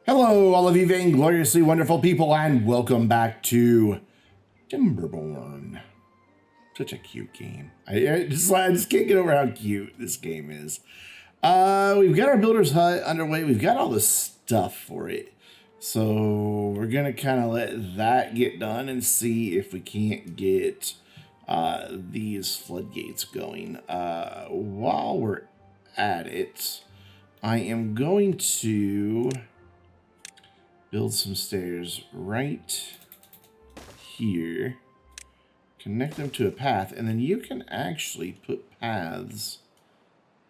Hello, all of you vaingloriously wonderful people, and welcome back to Timberborn. Such a cute game. I just can't get over how cute this game is. We've got our builder's hut underway. We've got all the stuff for it. So we're going to kind of let that get done and see if we can't get these floodgates going. While we're at it, I am going to build some stairs right here, connect them to a path, and then you can actually put paths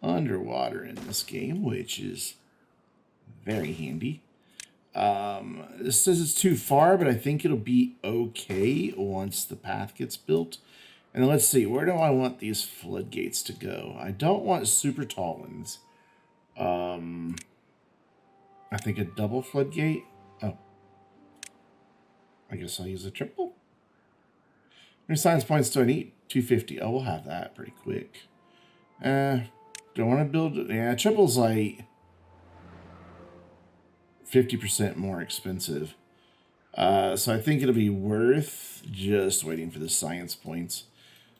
underwater in this game, which is very handy. This says it's too far, but I think it'll be okay once the path gets built. And then let's see, where do I want these floodgates to go? I don't want super tall ones. I think a double floodgate. Oh, I guess I'll use a triple. How many science points do I need? 250. Oh, we'll have that pretty quick. Do I want to build? Yeah, triple's like 50% more expensive. So I think it'll be worth just waiting for the science points.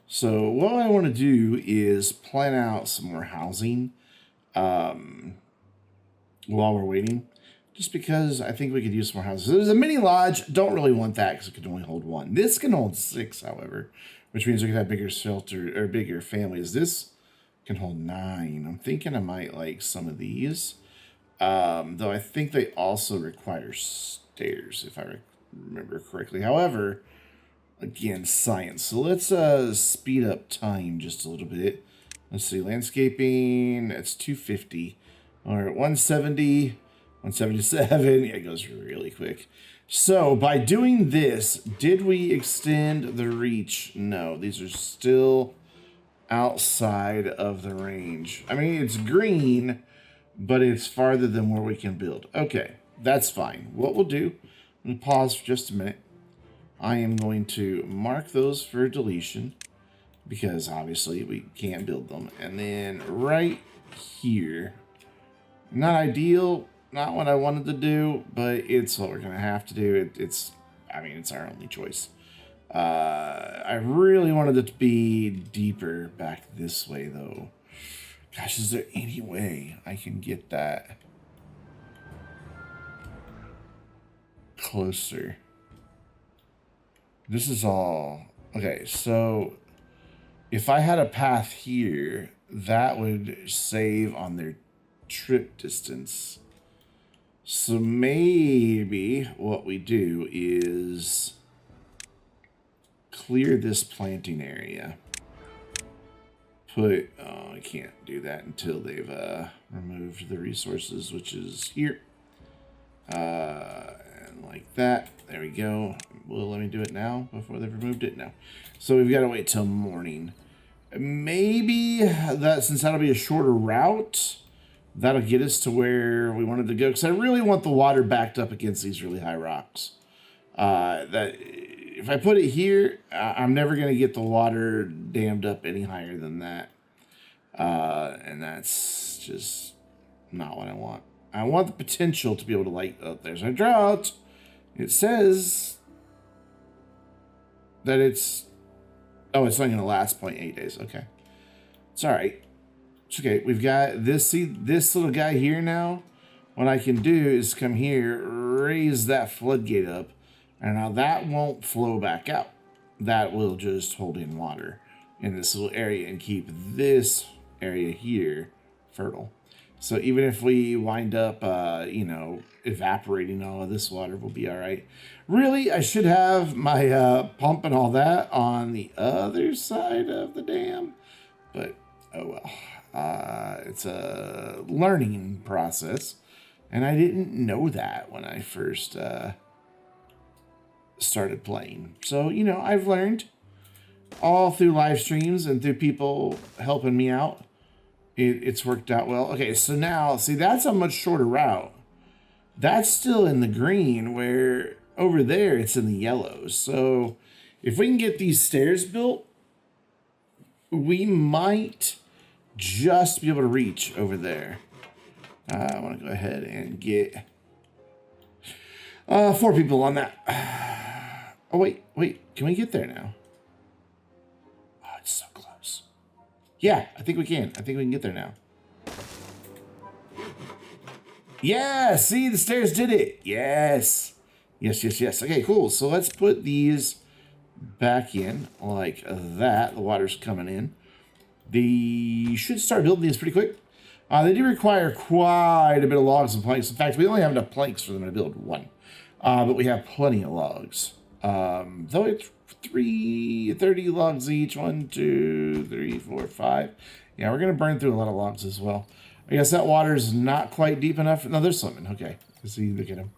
So what I want to do is plan out some more housing while we're waiting. Just because I think we could use more houses. There's a mini lodge. Don't really want that because it can only hold one. This can hold 6, however, which means we can have bigger shelter or bigger families. This can hold 9. I'm thinking I might like some of these, though I think they also require stairs, if I remember correctly. However, again, science. So let's speed up time just a little bit. Let's see, landscaping. That's 250. All right, 170. 177. Yeah, it goes really quick. So by doing this, did we extend the reach? No, these are still outside of the range. I mean, it's green, but it's farther than where we can build. Okay, that's fine. What we'll do, I'm going to pause for just a minute. I am going to mark those for deletion because obviously we can't build them. And then right here, not ideal, not what I wanted to do, but it's what we're going to have to do. It's our only choice. I really wanted it to be deeper back this way, though. Gosh, is there any way I can get that closer? This is all... Okay, so if I had a path here, that would save on their trip distance. So maybe what we do is clear this planting area. Put, oh, I can't do that until they've removed the resources, which is here. And like that. There we go. Well, let me do it now before they've removed it. No. So we've got to wait till morning. Maybe that, since that'll be a shorter route, that'll get us to where we wanted to go. Because I really want the water backed up against these really high rocks. That if I put it here, I'm never going to get the water dammed up any higher than that. And that's just not what I want. I want the potential to be able to light up. There's our drought. It says that it's... Oh, it's only going to last 0.8 days. Okay. It's all right. It's okay. We've got this. See this little guy here now? What I can do is come here, raise that floodgate up, and now that won't flow back out. That will just hold in water in this little area and keep this area here fertile. So even if we wind up, evaporating all of this water, we'll be all right. Really, I should have my pump and all that on the other side of the dam, but oh well. It's a learning process, and I didn't know that when I first started playing. So, I've learned all through live streams and through people helping me out. It's worked out well. Okay, so now, see, that's a much shorter route. That's still in the green, where over there it's in the yellow. So if we can get these stairs built, we might just be able to reach over there. I want to go ahead and get 4 people on that. Oh, wait. Can we get there now? Oh, it's so close. Yeah, I think we can. I think we can get there now. Yeah, see, the stairs did it. Yes. Yes. Okay, cool. So let's put these back in like that. The water's coming in. They should start building these pretty quick. They do require quite a bit of logs and planks. In fact, we only have enough planks for them to build one. But we have plenty of logs. Though it's 30 logs each. 1, 2, 3, 4, 5. Yeah, we're going to burn through a lot of logs as well. I guess that water's not quite deep enough. No, they're swimming. Okay. See, look at them.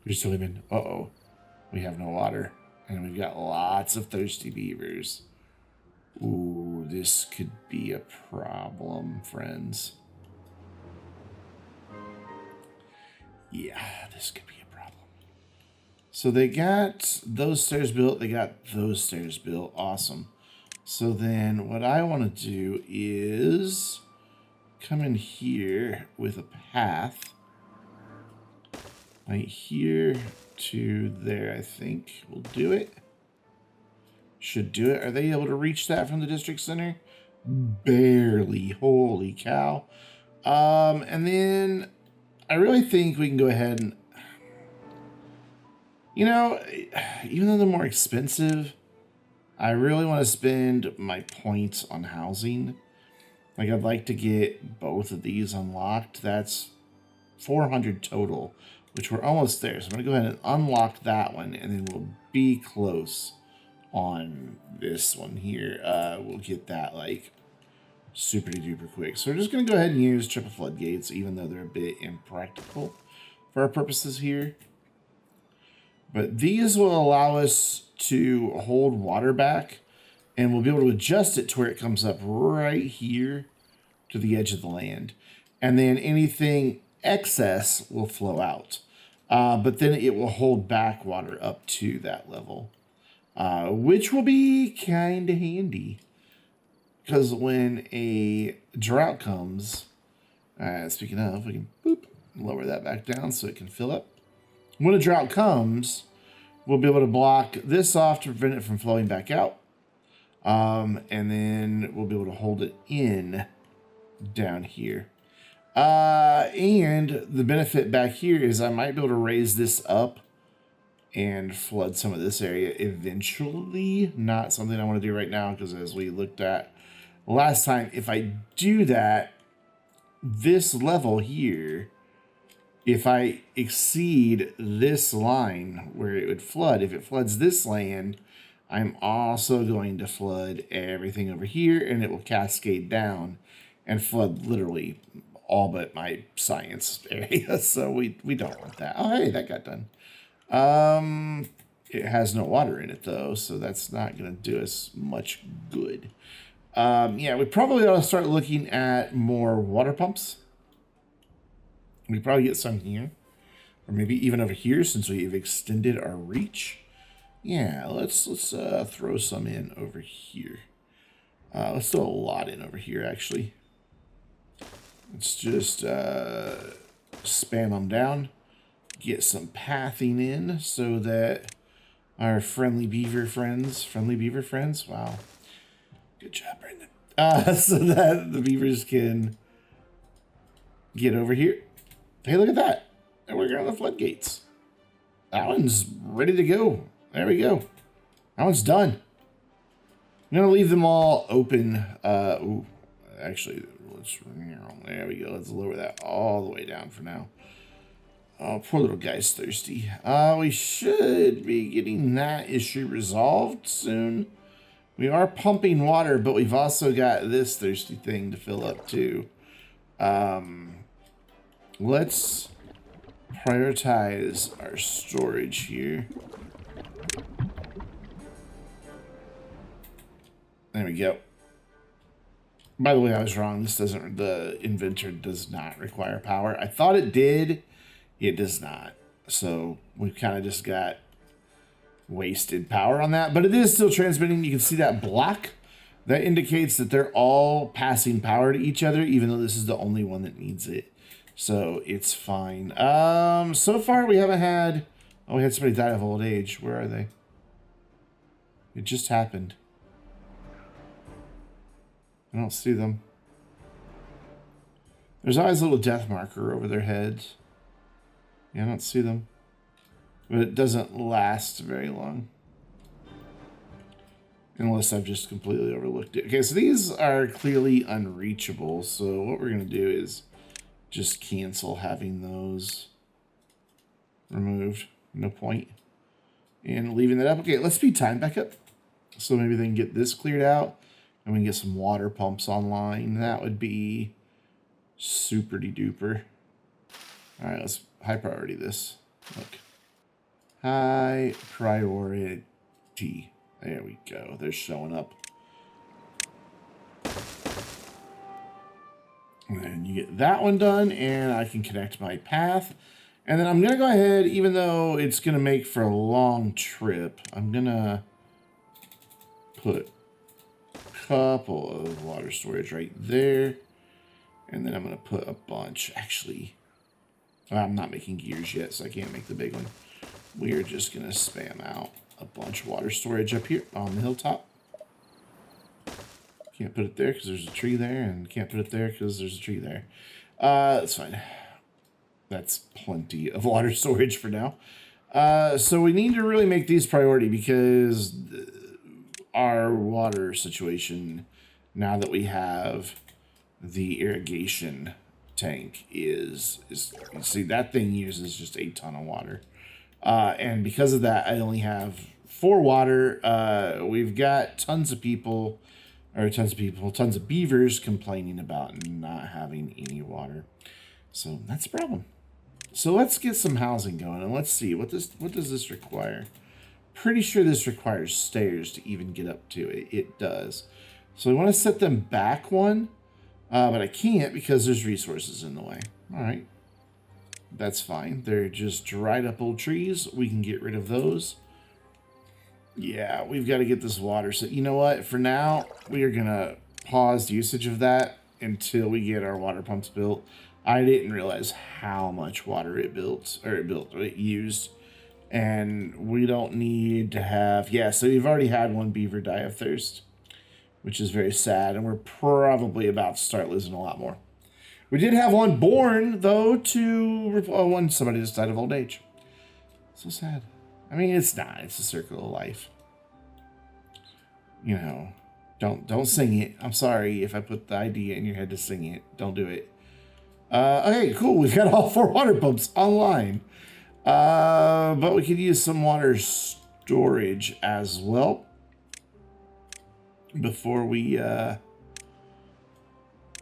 They're swimming. Uh-oh. We have no water. And we've got lots of thirsty beavers. Ooh, this could be a problem, friends. Yeah, this could be a problem. So they got those stairs built. They got those stairs built. Awesome. So then what I want to do is come in here with a path. Right here to there, I think we'll do it. Should do it. Are they able to reach that from the district center? Barely. Holy cow. And then I really think we can go ahead and, you know, even though they're more expensive, I really want to spend my points on housing. Like, I'd like to get both of these unlocked. That's 400 total, which we're almost there. So I'm going to go ahead and unlock that one, and then we'll be close on this one here. We'll get that, like, super duper quick. So we're just going to go ahead and use triple floodgates, even though they're a bit impractical for our purposes here. But these will allow us to hold water back, and we'll be able to adjust it to where it comes up right here to the edge of the land. And then anything excess will flow out. But then it will hold back water up to that level, which will be kind of handy. Because when a drought comes, speaking of, we can lower that back down so it can fill up. When a drought comes, we'll be able to block this off to prevent it from flowing back out. And then we'll be able to hold it in down here. And the benefit back here is I might be able to raise this up and flood some of this area eventually. Not something I want to do right now, because as we looked at last time, if I do that, this level here, if I exceed this line where it would flood, if it floods this land, I'm also going to flood everything over here, and it will cascade down and flood literally all but my science area. So we don't want that. Oh, hey, that got done. It has no water in it, though, so that's not going to do us much good. Yeah, we probably ought to start looking at more water pumps. We probably get some here, or maybe even over here, since we've extended our reach. Yeah, let's throw some in over here. Let's throw a lot in over here, actually. Let's just spam them down, get some pathing in, so that our friendly beaver friends, wow, good job, Brendan. So that the beavers can get over here. Hey, look at that. And we're going to the floodgates. That one's ready to go. There we go. That one's done. I'm going to leave them all open. Ooh, actually, there we go. Let's lower that all the way down for now. Oh, poor little guy's thirsty. We should be getting that issue resolved soon. We are pumping water, but we've also got this thirsty thing to fill up too. Let's prioritize our storage here. There we go. By the way, I was wrong. The inventor does not require power. I thought it did. It does not. So we've kind of just got wasted power on that, but it is still transmitting. You can see that block. That indicates that they're all passing power to each other, even though this is the only one that needs it. So it's fine. So far we haven't had Oh, we had somebody die of old age. Where are they? It just happened. I don't see them. There's always a little death marker over their heads. Yeah, I don't see them. But it doesn't last very long. Unless I've just completely overlooked it. Okay, so these are clearly unreachable. So what we're going to do is just cancel having those removed. No point in leaving that up. Okay, let's speed time back up. So maybe they can get this cleared out. And we can get some water pumps online. That would be super-de duper. All right, let's high priority this. Look. High priority. There we go. They're showing up. And then you get that one done, and I can connect my path. And then I'm going to go ahead, even though it's going to make for a long trip, I'm going to put a couple of water storage right there. And then I'm going to put a bunch. Actually, I'm not making gears yet, so I can't make the big one. We are just going to spam out a bunch of water storage up here on the hilltop. Can't put it there because there's a tree there, and can't put it there because there's a tree there. That's fine. That's plenty of water storage for now. So we need to really make these priority because our water situation, now that we have the irrigation tank, is you see, that thing uses just a ton of water. And because of that, I only have 4 water. We've got tons of beavers complaining about not having any water. So that's a problem. So let's get some housing going, and let's see what does this require. Pretty sure this requires stairs to even get up to it. It does. So we want to set them back one, but I can't because there's resources in the way. All right. That's fine. They're just dried up old trees. We can get rid of those. Yeah, we've got to get this water. So you know what? For now, we are going to pause usage of that until we get our water pumps built. I didn't realize how much water it used. And we don't need to have... Yeah, so we've already had one beaver die of thirst, which is very sad. And we're probably about to start losing a lot more. We did have one born, though, when somebody just died of old age. So sad. I mean, it's not. It's a circle of life. You know, don't sing it. I'm sorry if I put the idea in your head to sing it. Don't do it. Okay, cool. We've got all 4 water pumps online. But we could use some water storage as well before we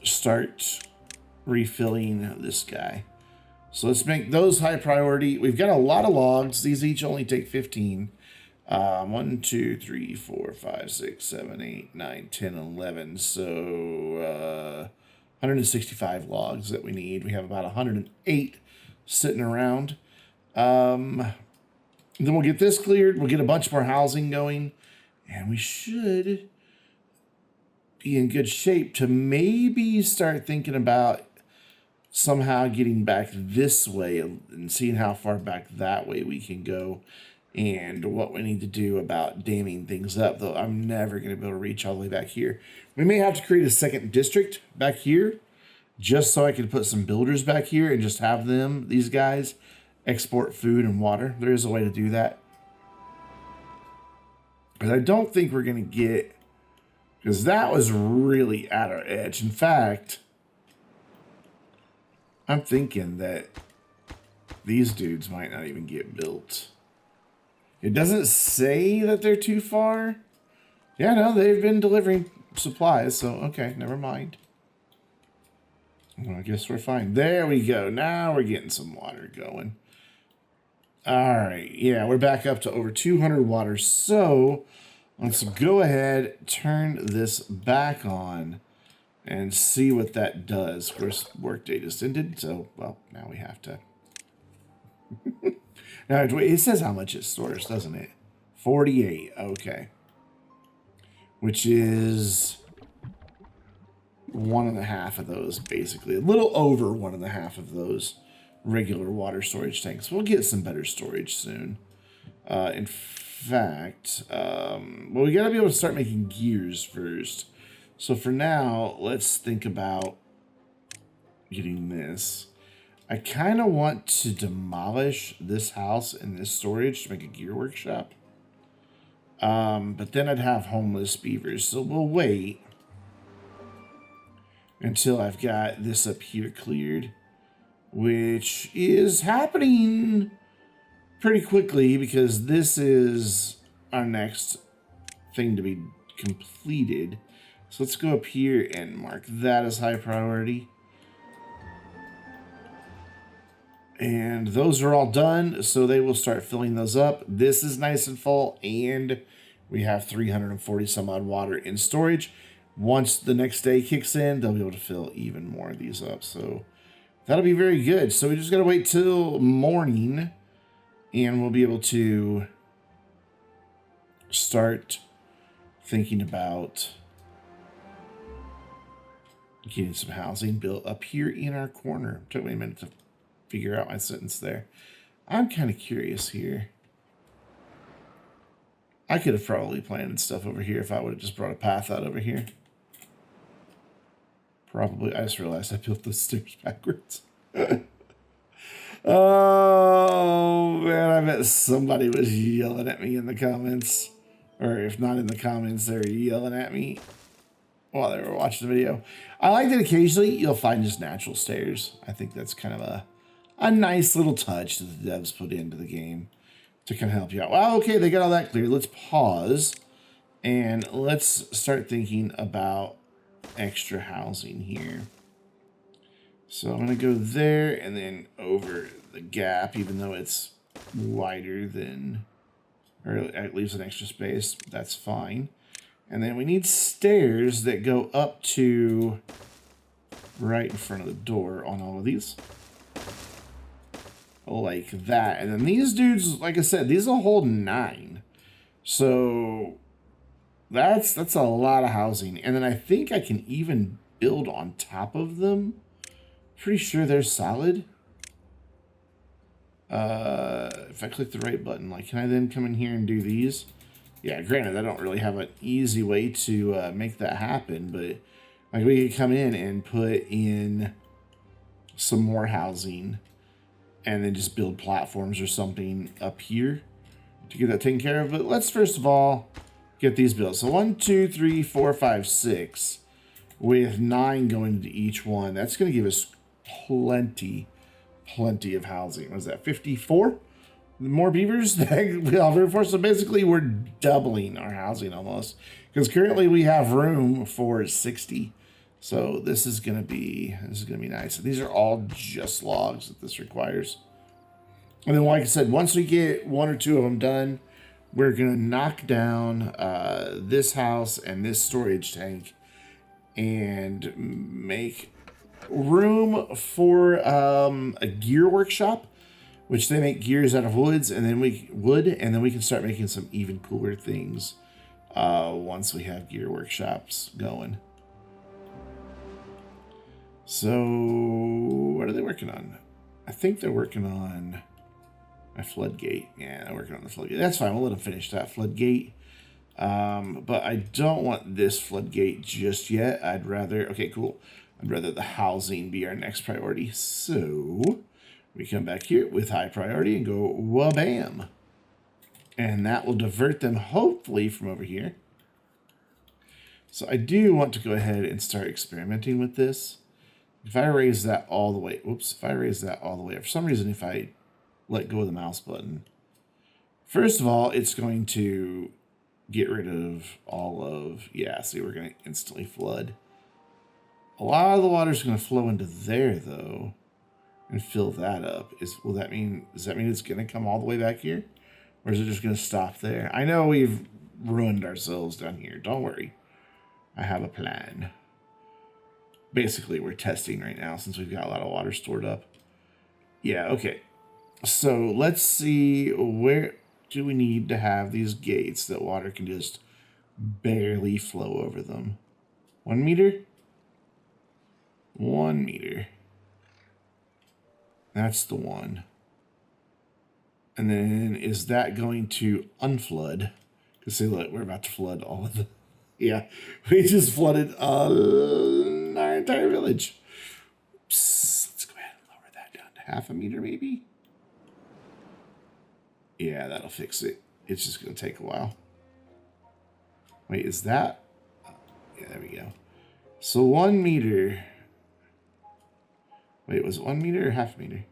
start refilling this guy. So let's make those high priority. We've got a lot of logs. These each only take 15. 1, 2, 3, 4, 5, 6, 7, 8, 9, 10, 11. So 165 logs that we need. We have about 108 sitting around. Then we'll get this cleared. We'll get a bunch more housing going. And we should be in good shape to maybe start thinking about somehow getting back this way and seeing how far back that way we can go and what we need to do about damming things up, though I'm never going to be able to reach all the way back here. We may have to create a second district back here just so I can put some builders back here and just have these guys, export food and water. There is a way to do that. But I don't think we're going to get... Because that was really at our edge. In fact, I'm thinking that these dudes might not even get built. It doesn't say that they're too far. Yeah, no, they've been delivering supplies, so okay, never mind. Well, I guess we're fine. There we go. Now we're getting some water going. All right, yeah, we're back up to over 200 water. So let's go ahead, turn this back on, and see what that does. Of course, workday just ended, so, well, now we have to... Now, it says how much it stores, doesn't it? 48, okay. Which is 1.5 of those, basically. A little over 1.5 of those regular water storage tanks. We'll get some better storage soon. In fact, well, we gotta be able to start making gears first. So for now, let's think about getting this. I kind of want to demolish this house and this storage to make a gear workshop. But then I'd have homeless beavers. So we'll wait until I've got this up here cleared, which is happening pretty quickly because this is our next thing to be completed. So let's go up here and mark that as high priority. And those are all done, so they will start filling those up. This is nice and full, and we have 340 some odd water in storage. Once the next day kicks in, they'll be able to fill even more of these up. So that'll be very good. So we just got to wait till morning, and we'll be able to start thinking about getting some housing built up here in our corner. Took me a minute to figure out my sentence there. I'm kind of curious here. I could have probably planted stuff over here if I would have just brought a path out over here. Probably. I just realized I built the stairs backwards. Oh, man. I bet somebody was yelling at me in the comments. Or if not in the comments, they were yelling at me while they were watching the video. I like that occasionally you'll find just natural stairs. I think that's kind of a nice little touch that the devs put into the game to kind of help you out. Well, okay, they got all that clear. Let's pause and let's start thinking about extra housing here. So I'm going to go there and then over the gap, even though it's wider than, or it leaves an extra space. That's fine. And then we need stairs that go up to right in front of the door on all of these. Like that. And then these dudes, like I said, these will hold 9. So that's a lot of housing. And then I think I can even build on top of them. Pretty sure they're solid. If I click the right button, like, can I then come in here and do these? Yeah, granted, I don't really have an easy way to make that happen, but like we could come in and put in some more housing and then just build platforms or something up here to get that taken care of. But let's first of all get these built. So 1, 2, 3, 4, 5, 6 with 9 going to each one. That's going to give us plenty of housing. What is that, 54? More beavers? So basically we're doubling our housing almost, because currently we have room for 60. So this is gonna be nice. These are all just logs that this requires. And then, like I said, once we get 1 or 2 of them done, we're gonna knock down this house and this storage tank and make room for a gear workshop, which they make gears out of woods, and then we can start making some even cooler things once we have gear workshops going. So what are they working on? I think they're working on my floodgate. Yeah, they're working on the floodgate. That's fine. We'll let them finish that floodgate. But I don't want this floodgate just yet. I'd rather the housing be our next priority. So we come back here with high priority and go wha-bam. And that will divert them hopefully from over here. So I do want to go ahead and start experimenting with this. If I raise that all the way, for some reason, if I let go of the mouse button, first of all, it's going to get rid of all of, see, we're going to instantly flood. A lot of the water is going to flow into there, though, and fill that up. Does that mean it's going to come all the way back here? Or is it just going to stop there? I know we've ruined ourselves down here. Don't worry. I have a plan. Basically, we're testing right now since we've got a lot of water stored up. Yeah, okay. So let's see, where do we need to have these gates that water can just barely flow over them? 1 meter? 1 meter. That's the one. And then is that going to unflood? Because see, look, we're about to flood all of the... Yeah, we just flooded our entire village. Psst, let's go ahead and lower that down to 0.5 meter, maybe? Yeah, that'll fix it. It's just going to take a while. Wait, is that... Yeah, there we go. So 1 meter... Wait, was it 1 meter or 0.5 meter?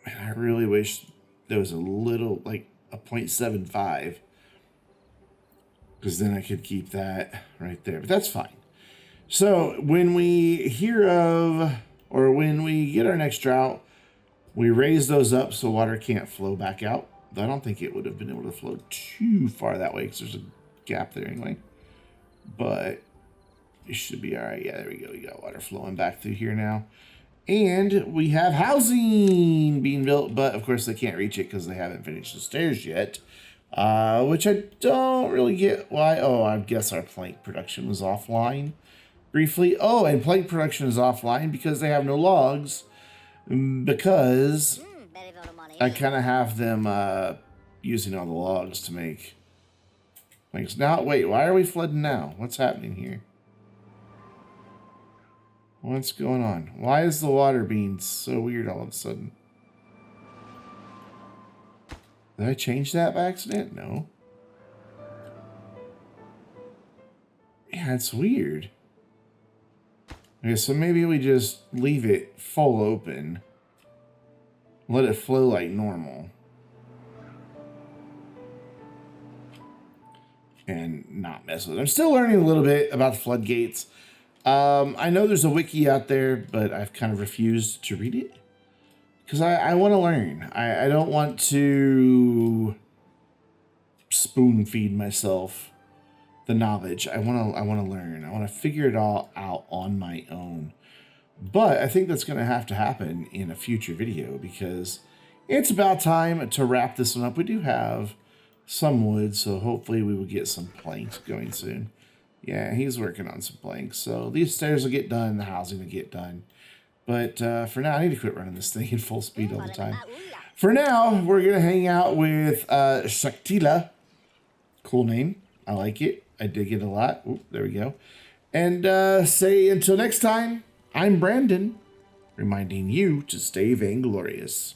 Man, I really wish there was a little, like a 0.75. Because then I could keep that right there. But that's fine. So when we hear of, or when we get our next drought, we raise those up so water can't flow back out. I don't think it would have been able to flow too far that way because there's a gap there anyway. But it should be all right. Yeah, there we go. We got water flowing back through here now. And we have housing being built, but of course they can't reach it because they haven't finished the stairs yet. Which I don't really get why. Oh, I guess our plank production was offline briefly. Oh, and plank production is offline because they have no logs. Because I kind of have them using all the logs to make planks. Now, wait, why are we flooding now? What's happening here? What's going on? Why is the water being so weird all of a sudden? Did I change that by accident? No. Yeah, it's weird. Okay, so maybe we just leave it full open. Let it flow like normal. And not mess with it. I'm still learning a little bit about the floodgates. I know there's a wiki out there, but I've kind of refused to read it. Because I want to learn. I don't want to spoon feed myself the knowledge. I want to learn. I want to figure it all out on my own. But I think that's going to have to happen in a future video because it's about time to wrap this one up. We do have some wood, so hopefully we will get some planks going soon. Yeah, he's working on some planks. So these stairs will get done, the housing will get done. But for now, I need to quit running this thing in full speed all the time. For now, we're going to hang out with Shaktila. Cool name. I like it. I dig it a lot. Oop, there we go. And say until next time, I'm Brandon, reminding you to stay vainglorious.